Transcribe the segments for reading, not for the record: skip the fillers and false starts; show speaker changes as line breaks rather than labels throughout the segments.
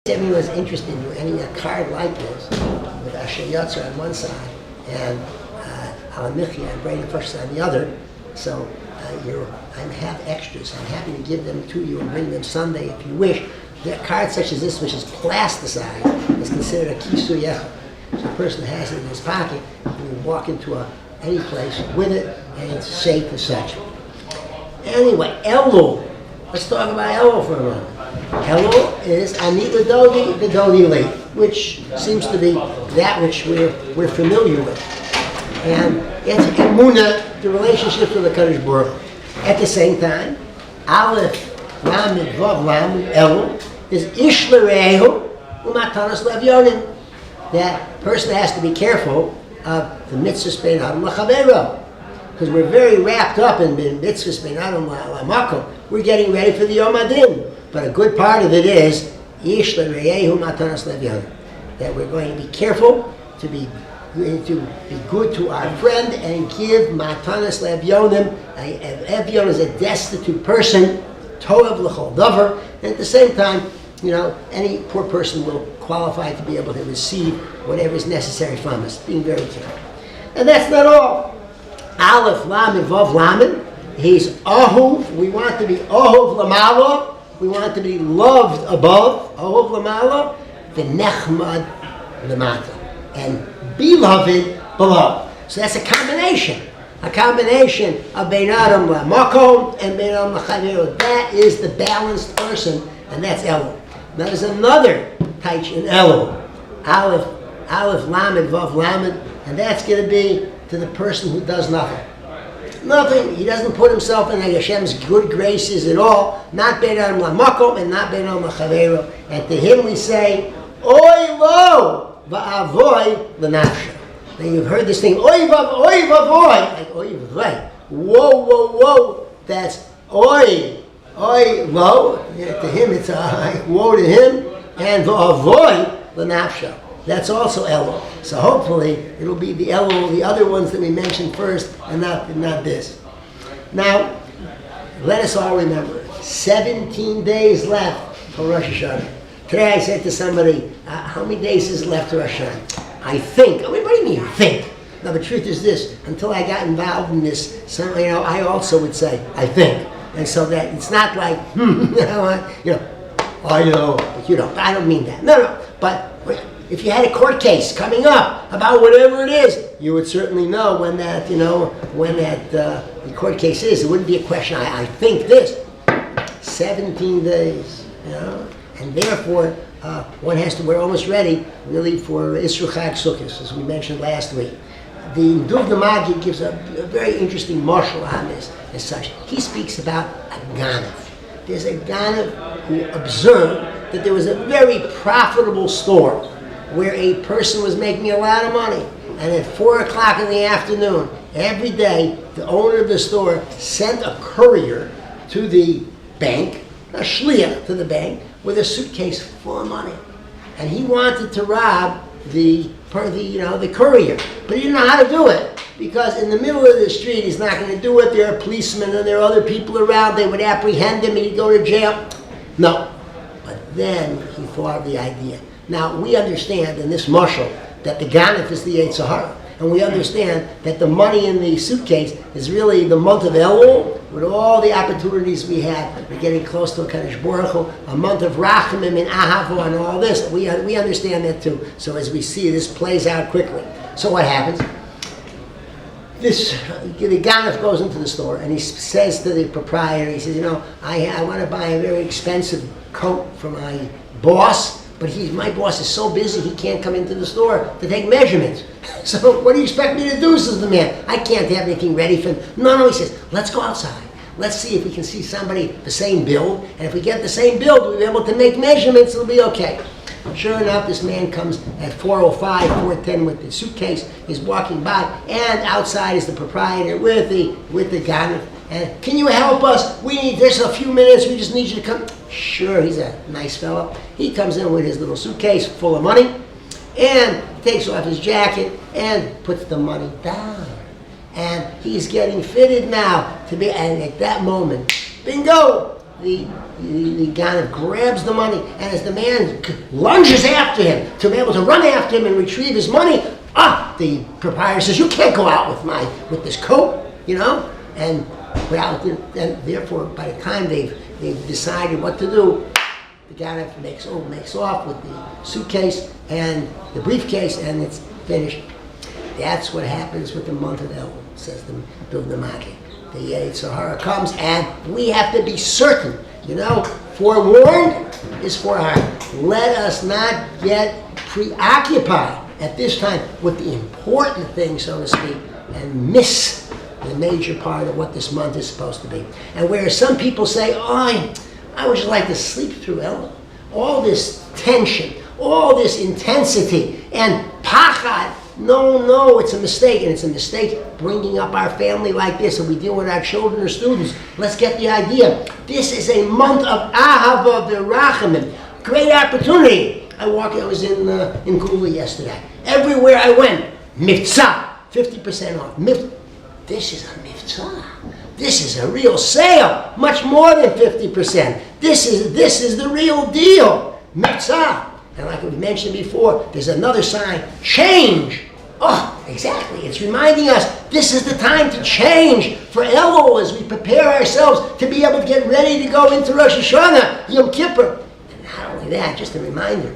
Everyone's interested in any a card like this with Asher Yotzer on one side and Halamichia and Brain and First on the other. So I have extras. I'm happy to give them to you and bring them Sunday if you wish. The card such as this, which is plasticized, is considered a Seitzei. So a person has it in his pocket. You can walk into any place with it, and it's safe as such. Anyway, Elul. Let's talk about Elul for a moment. Elul is Ani L'Dodi Li, which seems to be that which we're familiar with. And it's Emunah, the relationship with the Kadosh Baruch Hu. At the same time, Aleph, Lamed, Vav, Lamed, Elul, is Ish L'Rehu, Umatanas Levyonim. That person has to be careful of the mitzvahs bein Adam L'Chavero. Because we're very wrapped up in mitzvahs bein Adam L'Makom. We're getting ready for the Yom Adin. But a good part of it is Ish L'Rehu Matanas Levyonim. That we're going to be careful to be good to our friend and give Matanas Levyonim. Evyon is a destitute person, Toav L'Chol Davar, and at the same time, any poor person will qualify to be able to receive whatever is necessary from us, being very careful. And that's not all. Aleph, Lamed, Vav, Lamed. He's Ahuv. We want to be Ahuv Lamala. We want to be loved above, Ahuv Lamala, V'nechmad Lamata, and beloved below. So that's a combination of Bein Adam L'Makom and Bein Adam L'Chavero. That is the balanced person, and that's Elul. Now there's another taich in Elul, Aleph, Lamed, Vav, Lamed, and that's going to be to the person who does nothing. Nothing. He doesn't put himself in Hashem's good graces at all. Not Bein Adam L'Makom and not Bein Adam L'Chavero. And to him we say, Oy lo va'avoy l'nafsha. Now you've heard this thing, Oy va'avoy, like Oy va'avoy. Whoa. That's Oy lo. To him it's a woe to him. And va'avoy l'nafsha. That's also Elul. So hopefully it'll be the Elul, the other ones that we mentioned first, and not this. Now, let us all remember, 17 days left for Rosh Hashanah. Today I said to somebody, how many days is left to Rosh Hashanah? I think. What do you mean, think? Now the truth is this, until I got involved in this, I also would say, I think. And so that it's not like, I know, but you don't. I don't mean that. No. But if you had a court case coming up about whatever it is, you would certainly know when that the court case is. It wouldn't be a question, I think this. 17 days, and therefore we're almost ready, really, for Isru Chag Sukkos, as we mentioned last week. The Duvna Magi gives a very interesting marshal on this as such. He speaks about a Ganav. There's a Ganav who observed that there was a very profitable store where a person was making a lot of money. And at 4 o'clock in the afternoon, every day, the owner of the store sent a courier to the bank, a shliach to the bank, with a suitcase full of money. And he wanted to rob the courier. But he didn't know how to do it, because in the middle of the street, he's not going to do it. There are policemen and there are other people around. They would apprehend him and he'd go to jail. No. But then he thought of the idea. Now, we understand in this mashal that the ganef is the Yetzer Hara. And we understand that the money in the suitcase is really the month of Elul, with all the opportunities we have. We're getting close to Kadosh Baruch Hu, a month of Rachamim and Ahavo and all this. We understand that too. So as we see, this plays out quickly. So what happens? The ganef goes into the store and he says to the proprietor, he says, I want to buy a very expensive coat for my boss, but my boss is so busy he can't come into the store to take measurements. So what do you expect me to do, says the man. I can't have anything ready for him. No, he says, let's go outside. Let's see if we can see somebody the same build, and if we get the same build, we'll be able to make measurements, it'll be okay. Sure enough, this man comes at 4:05, 4:10 with the suitcase. He's walking by, and outside is the proprietor with the ganef. And can you help us? We need this a few minutes. We just need you to come. Sure, he's a nice fellow. He comes in with his little suitcase full of money and takes off his jacket and puts the money down. And he's getting fitted now and at that moment, bingo, the guy grabs the money, and as the man lunges after him to be able to run after him and retrieve his money, the proprietor says, "You can't go out with this coat," and therefore, by the time they've decided what to do, the guy makes off with the suitcase and the briefcase, and it's finished. That's what happens with the month of El, says the Bivna Magi. The Yetzer Hara comes, and we have to be certain. Forewarned is forearmed. Let us not get preoccupied at this time with the important things, so to speak, and miss the major part of what this month is supposed to be. And whereas some people say, I would just like to sleep through El, all this tension, all this intensity, and pachad. No, it's a mistake, and it's a mistake bringing up our family like this, and we deal with our children or students. Let's get the idea. This is a month of ahava v'rachamim. Great opportunity. I was in Gula yesterday. Everywhere I went, mitzvah, 50% off. This is a mitzvah. This is a real sale, much more than 50%. This is the real deal, mitzvah. And like we mentioned before, there's another sign, change. Exactly. It's reminding us this is the time to change for Elul as we prepare ourselves to be able to get ready to go into Rosh Hashanah, Yom Kippur. And not only that, just a reminder.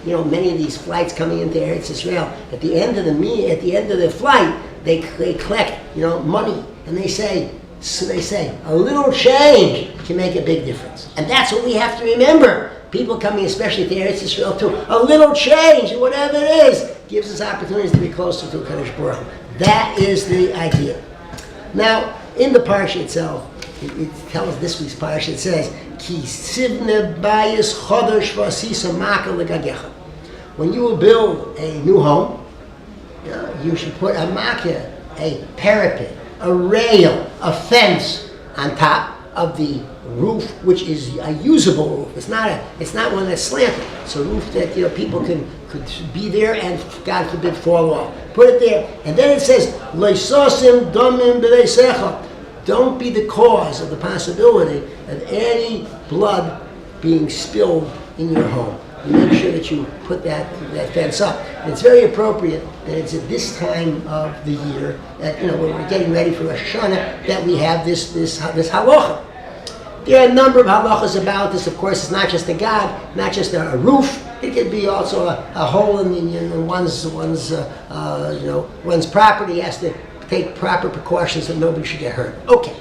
Many of these flights coming into Eretz Israel, at the end of the flight, they collect, money, and they say, a little change can make a big difference. And that's what we have to remember. People coming, especially to Eretz Israel, too. A little change, whatever it is, gives us opportunities to be closer to Kadosh Baruch Hu. That is the idea. Now, in the parsha itself, it tells this week's parsha. It says, "Ki sivne bayis chodesh v'asisa maka legagecha." When you will build a new home, you should put a makah, a parapet, a rail, a fence on top of the roof, which is a usable roof. It's not one that's slanted. It's a roof that people could be there and, God forbid, fall off. Put it there, and then it says, "Leisosim domim b'leisecha." Don't be the cause of the possibility of any blood being spilled in your home. You make sure that you put that fence up. And it's very appropriate that it's at this time of the year that when we're getting ready for Rosh Hashanah that we have this halacha. There are a number of halachas about this. Of course, it's not just a gag, not just a roof. It could be also a hole in one's property. Has to take proper precautions that nobody should get hurt. Okay,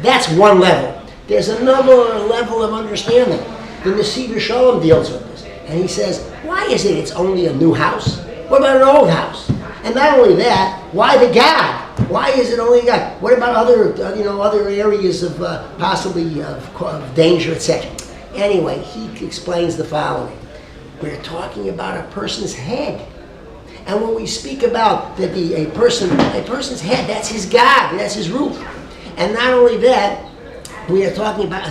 that's one level. There's another level of understanding. The Nesiv Shalom deals with this, and he says, why is it it's only a new house? What about an old house? And not only that, why the gag? Why is it only a gag? What about other areas of possibly of danger, etc.? Anyway, he explains the following. We're talking about a person's head. And when we speak about that a person's head, that's his gag, that's his roof. And not only that, we are talking about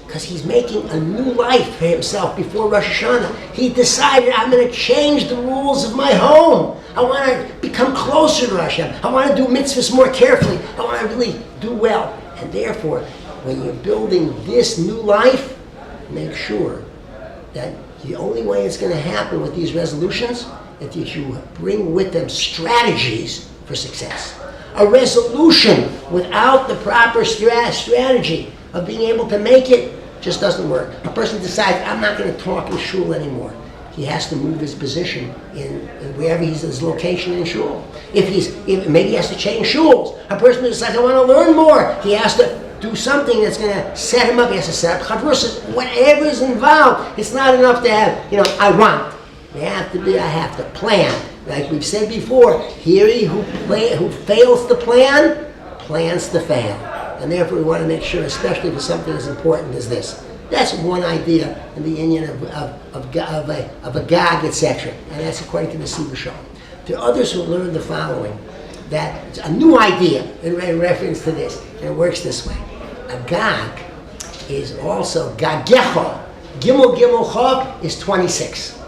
because he's making a new life for himself before Rosh Hashanah. He decided, I'm going to change the rules of my home. I want to become closer to Rosh Hashanah. I want to do mitzvahs more carefully. I want to really do well. And therefore, when you're building this new life, make sure that the only way it's going to happen with these resolutions is that you bring with them strategies for success. A resolution without the proper strategy of being able to make it just doesn't work. A person decides, I'm not going to talk in shul anymore. He has to move his position in wherever his location in shul. Maybe he has to change shuls. A person decides, I want to learn more. He has to do something that's going to set him up. He has to set up chavrusas. Whatever is involved, it's not enough to have, I want. I have to plan. Like we've said before, he who fails to plan, plans to fail. And therefore we want to make sure, especially for something as important as this. That's one idea in the union of a gag, etc. And that's according to the Nesiv Shalom. There are others who learn the following, that it's a new idea in reference to this, and it works this way. A gag is also gagecha. Gimel chav is 26.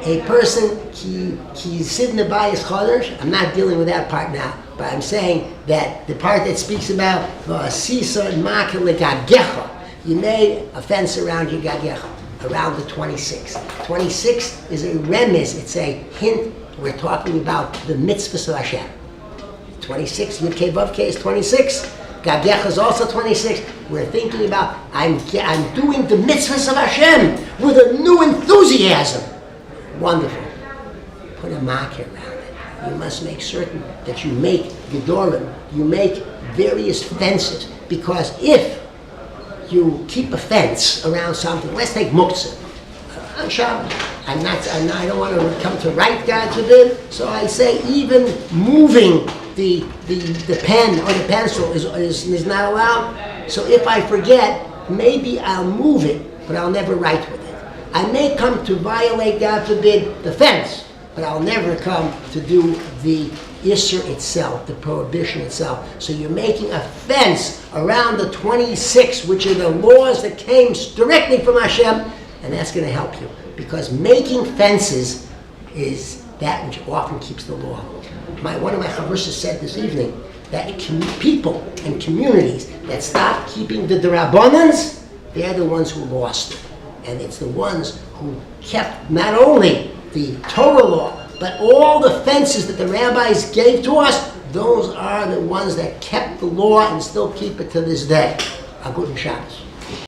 A person, ki sid nebayis chodesh, I'm not dealing with that part now. But I'm saying that the part that speaks about Sisa and Maka Gagecha, you made a fence around your Gagecha, around the 26. 26 is a remiz, it's a hint. We're talking about the mitzvahs of Hashem. 26, Yud Kei Vav Kei is 26. Gagecha is also 26. We're thinking about, I'm doing the mitzvahs of Hashem with a new enthusiasm. Wonderful. Put a marker around it. You must make certain that you make gedorim, you make various fences, because if you keep a fence around something, let's take muktzah. I'm Shabbos. I don't want to come to write, God forbid, so I say even moving the pen or the pencil is not allowed. So if I forget, maybe I'll move it, but I'll never write with it. I may come to violate, God forbid, the fence, but I'll never come to do the Isser itself, the prohibition itself. So you're making a fence around the 26, which are the laws that came directly from Hashem, and that's going to help you. Because making fences is that which often keeps the law. One of my chavrusas said this evening that people and communities that stop keeping the D'Rabbanans, they're the ones who lost it. And it's the ones who kept not only the Torah law, but all the fences that the rabbis gave to us, those are the ones that kept the law and still keep it to this day. A good Shabbos.